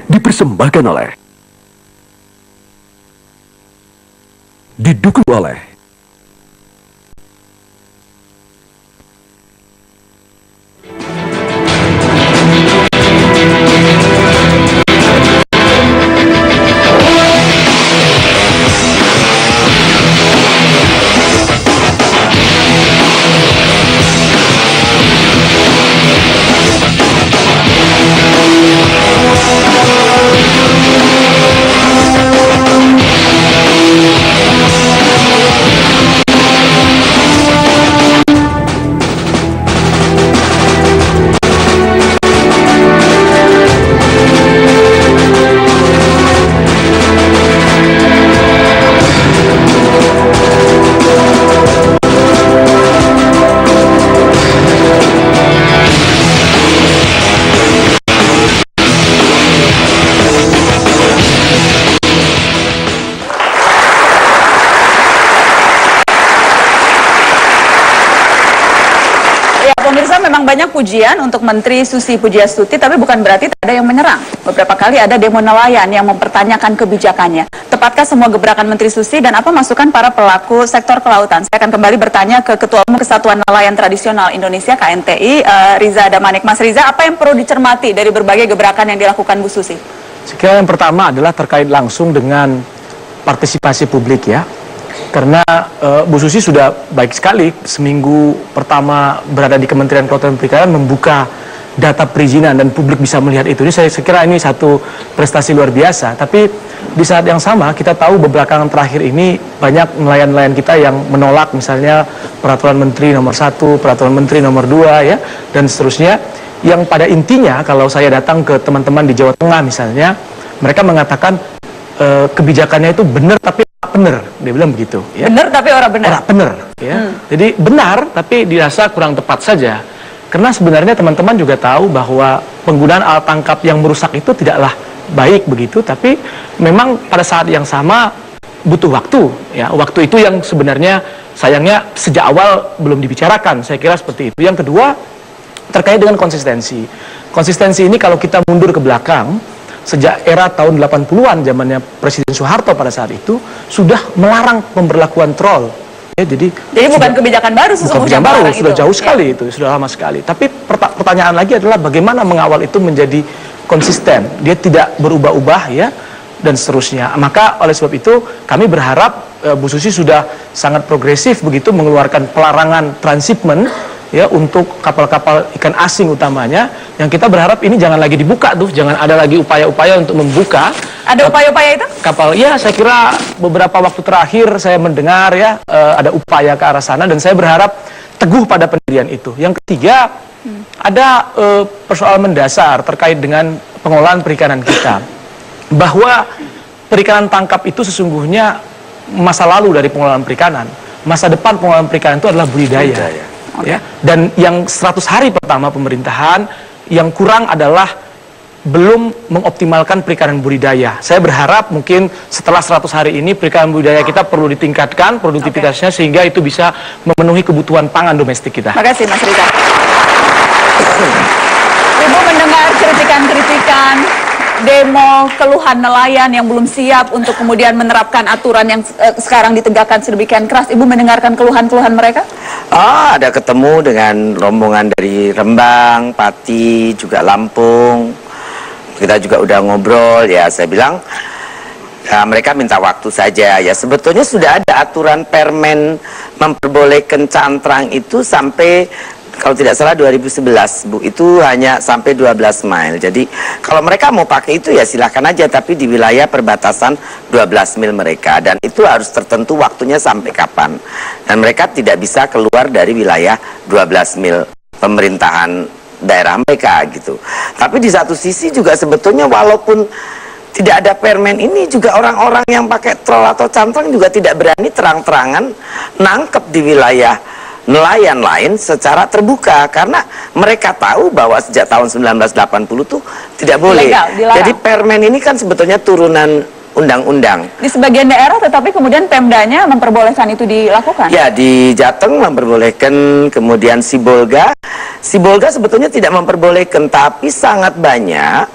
dipersembahkan oleh, didukung oleh Pemirsa, memang banyak pujian untuk Menteri Susi Pujiastuti, tapi bukan berarti tak ada yang menyerang. Beberapa kali ada demo nelayan yang mempertanyakan kebijakannya. Tepatkah semua gebrakan Menteri Susi dan apa masukan para pelaku sektor kelautan? Saya akan kembali bertanya ke Ketua Umum Kesatuan Nelayan Tradisional Indonesia (KNTI), Riza Damanik. Mas Riza, apa yang perlu dicermati dari berbagai gebrakan yang dilakukan Bu Susi? Sekiranya yang pertama adalah terkait langsung dengan partisipasi publik ya. Karena Bu Susi sudah baik sekali seminggu pertama berada di Kementerian Kelautan dan Perikanan membuka data perizinan dan publik bisa melihat itu. Jadi saya kira ini satu prestasi luar biasa. Tapi di saat yang sama kita tahu belakangan terakhir ini banyak nelayan-nelayan kita yang menolak misalnya peraturan Menteri nomor 1, peraturan Menteri nomor 2 ya dan seterusnya. Yang pada intinya kalau saya datang ke teman-teman di Jawa Tengah misalnya, mereka mengatakan kebijakannya itu benar tapi benar, dia bilang begitu ya. Benar tapi orang benar. Orang benar ya. Jadi benar tapi dirasa kurang tepat saja. Karena sebenarnya teman-teman juga tahu bahwa penggunaan alat tangkap yang merusak itu tidaklah baik begitu, tapi memang pada saat yang sama butuh waktu ya. Waktu itu yang sebenarnya sayangnya sejak awal belum dibicarakan. Saya kira seperti itu. Yang kedua terkait dengan konsistensi. Konsistensi ini kalau kita mundur ke belakang sejak era tahun 80-an zamannya Presiden Soeharto pada saat itu sudah melarang pemberlakuan troll. Ya, jadi bukan kebijakan baru sesungguhnya. Bukan baru, sudah jauh sekali itu, sudah lama sekali. Tapi pertanyaan lagi adalah bagaimana mengawal itu menjadi konsisten. Dia tidak berubah-ubah ya dan seterusnya. Maka oleh sebab itu kami berharap Bu Susi sudah sangat progresif begitu mengeluarkan pelarangan transshipment ya untuk kapal-kapal ikan asing utamanya, yang kita berharap ini jangan lagi dibuka tuh, jangan ada lagi upaya-upaya untuk membuka. Ada upaya-upaya itu? Kapal, ya saya kira beberapa waktu terakhir saya mendengar ya ada upaya ke arah sana dan saya berharap teguh pada pendirian itu. Yang ketiga ada persoalan mendasar terkait dengan pengelolaan perikanan kita, bahwa perikanan tangkap itu sesungguhnya masa lalu dari pengelolaan perikanan, masa depan pengelolaan perikanan itu adalah budidaya. Ya, dan yang 100 hari pertama pemerintahan yang kurang adalah belum mengoptimalkan perikanan budidaya. Saya berharap mungkin setelah 100 hari ini perikanan budidaya kita perlu ditingkatkan produktivitasnya sehingga itu bisa memenuhi kebutuhan pangan domestik kita. Terima kasih Mas Riza. Ibu mendengar kritikan-kritikan demo keluhan nelayan yang belum siap untuk kemudian menerapkan aturan yang sekarang ditegakkan sedemikian keras. Ibu mendengarkan keluhan-keluhan mereka? Ada ketemu dengan rombongan dari Rembang, Pati, juga Lampung. Kita juga udah ngobrol ya, saya bilang ya, mereka minta waktu saja ya. Sebetulnya sudah ada aturan permen memperbolehkan cantrang itu sampai kalau tidak salah 2011 Bu, itu hanya sampai 12 mil. Jadi kalau mereka mau pakai itu ya silahkan aja, tapi di wilayah perbatasan 12 mil mereka, dan itu harus tertentu waktunya sampai kapan, dan mereka tidak bisa keluar dari wilayah 12 mil pemerintahan daerah mereka gitu. Tapi di satu sisi juga sebetulnya walaupun tidak ada permen ini juga orang-orang yang pakai troll atau cantrang juga tidak berani terang-terangan nangkep di wilayah nelayan lain secara terbuka, karena mereka tahu bahwa sejak tahun 1980 tuh tidak boleh. Jadi permen ini kan sebetulnya turunan undang-undang. Di sebagian daerah tetapi kemudian Pemdanya memperbolehkan itu dilakukan. Ya, di Jateng memperbolehkan, kemudian Sibolga sebetulnya tidak memperbolehkan, tapi sangat banyak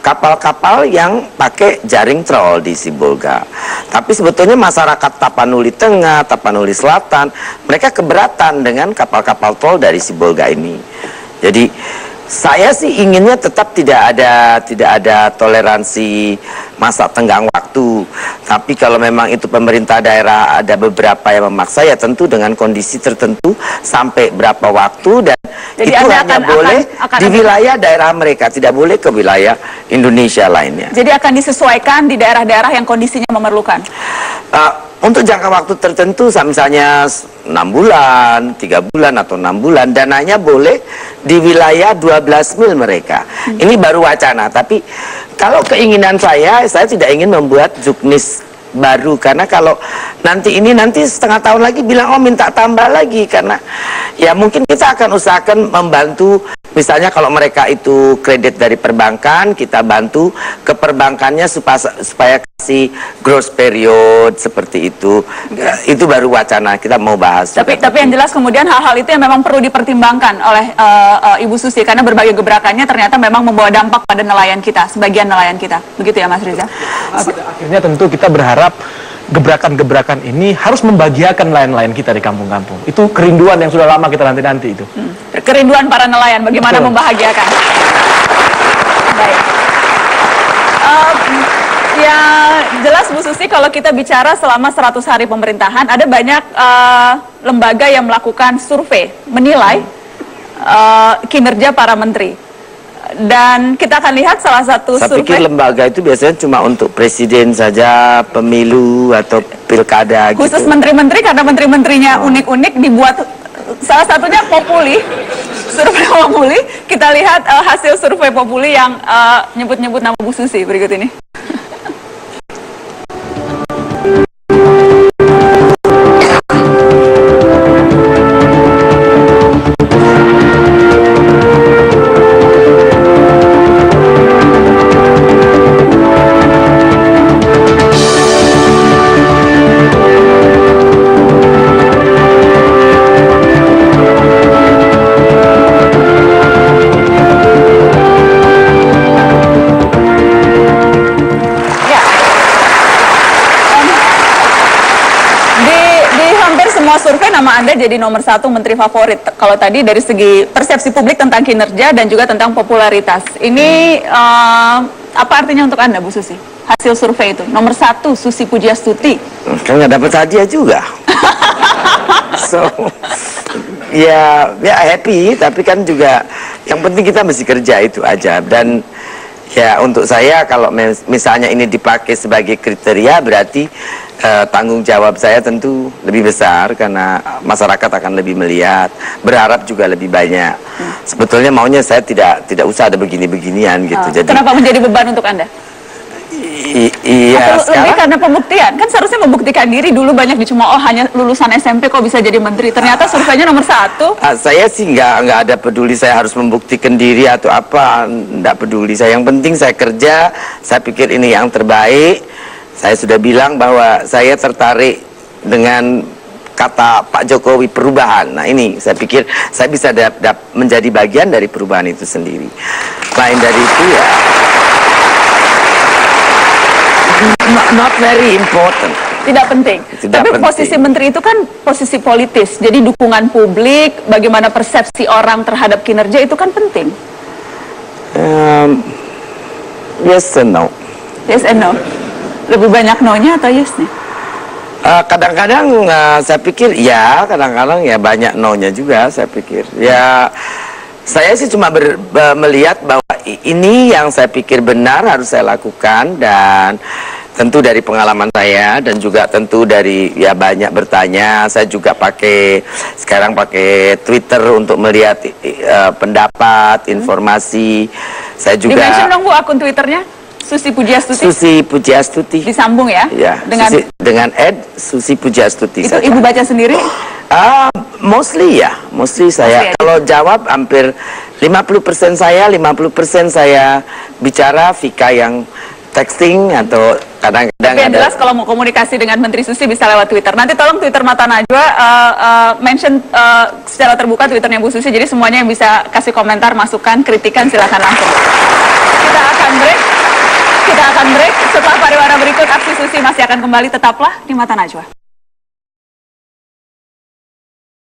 kapal-kapal yang pakai jaring troll di Sibolga. Tapi sebetulnya masyarakat Tapanuli Tengah, Tapanuli Selatan, mereka keberatan dengan kapal-kapal troll dari Sibolga ini. Jadi saya sih inginnya tetap tidak ada toleransi masa tenggang waktu. Tapi kalau memang itu pemerintah daerah ada beberapa yang memaksa, ya tentu dengan kondisi tertentu sampai berapa waktu, dan Jadi itu Anda hanya boleh akan di wilayah daerah mereka, tidak boleh ke wilayah Indonesia lainnya. Jadi akan disesuaikan di daerah-daerah yang kondisinya memerlukan. Untuk jangka waktu tertentu, misalnya 6 bulan, 3 bulan, atau 6 bulan, dananya boleh di wilayah 12 mil mereka. Ini baru wacana, tapi kalau keinginan saya tidak ingin membuat juknis baru, karena kalau nanti setengah tahun lagi bilang, oh minta tambah lagi, karena ya mungkin kita akan usahakan membantu. Misalnya kalau mereka itu kredit dari perbankan, kita bantu ke perbankannya supaya kasih growth period seperti itu. Itu baru wacana, kita mau bahas. Tapi yang jelas kemudian hal-hal itu yang memang perlu dipertimbangkan oleh Ibu Susi, karena berbagai gebrakannya ternyata memang membawa dampak pada nelayan kita, sebagian nelayan kita. Begitu ya Mas Riza? Pada akhirnya tentu kita berharap gebrakan-gebrakan ini harus membahagiakan nelayan-nelayan kita di kampung-kampung. Itu kerinduan yang sudah lama kita nanti-nanti itu. Kerinduan para nelayan, bagaimana membahagiakan. Baik. Ya jelas Bu Susi, kalau kita bicara selama 100 hari pemerintahan, ada banyak lembaga yang melakukan survei, menilai kinerja para menteri. Dan kita akan lihat salah satu Saya pikir lembaga itu biasanya cuma untuk presiden saja, pemilu atau pilkada gitu. Khusus menteri-menteri, karena menteri-menterinya unik-unik, dibuat salah satunya Populi, survei Populi. Kita lihat hasil survei Populi yang nyebut-nyebut nama Bu Susi berikut ini. Survei nama Anda jadi nomor 1 menteri favorit. Kalau tadi dari segi persepsi publik tentang kinerja dan juga tentang popularitas. Ini apa artinya untuk Anda, Bu Susi? Hasil survei itu nomor 1 Susi Pujiastuti. Kan nggak dapat hadiah juga. So ya happy, tapi kan juga yang penting kita mesti kerja, itu aja. Dan ya untuk saya kalau misalnya ini dipakai sebagai kriteria, berarti tanggung jawab saya tentu lebih besar, karena masyarakat akan lebih melihat, berharap juga lebih banyak. Sebetulnya maunya saya tidak usah ada begini-beginian gitu. Jadi kenapa menjadi beban untuk Anda? Iya, lebih karena pembuktian. Kan seharusnya membuktikan diri dulu, banyak dicemooh hanya lulusan SMP kok bisa jadi menteri. Ternyata surveinya nomor 1. Saya sih nggak ada peduli saya harus membuktikan diri atau apa, nggak peduli saya. Yang penting saya kerja, saya pikir ini yang terbaik. Saya sudah bilang bahwa saya tertarik dengan kata Pak Jokowi, perubahan. Nah ini saya pikir saya bisa menjadi bagian dari perubahan itu sendiri. Lain dari itu ya not very important. Tidak penting. Tapi penting. posisi menteri itu kan posisi politis. Jadi dukungan publik, bagaimana persepsi orang terhadap kinerja itu kan penting. Yes and no. Yes and no. Lebih banyak no-nya atau yes-nya? Kadang-kadang saya pikir ya, kadang-kadang ya banyak no-nya juga saya pikir. Ya saya sih cuma melihat bahwa ini yang saya pikir benar harus saya lakukan, dan tentu dari pengalaman saya dan juga tentu dari ya banyak bertanya. Saya juga sekarang pakai Twitter untuk melihat pendapat, informasi. Saya juga Di-mention dong Bu akun Twitternya. Susi Pujiastuti. Susi Pujiastuti. Disambung ya? Ya, dengan Susi Pujiastuti. Itu Ibu baca sendiri? Mostly saya. Kalau jawab hampir 50% saya, 50% saya bicara, Vika yang texting, atau kadang-kadang Tapi yang jelas kalau mau komunikasi dengan Menteri Susi bisa lewat Twitter. Nanti tolong Twitter Mata Najwa mention secara terbuka Twitternya Bu Susi, jadi semuanya yang bisa kasih komentar, masukan, kritikan silakan langsung. Kita akan break. break. Setelah pariwara berikut, aksi Susi masih akan kembali. Tetaplah di Mata Najwa.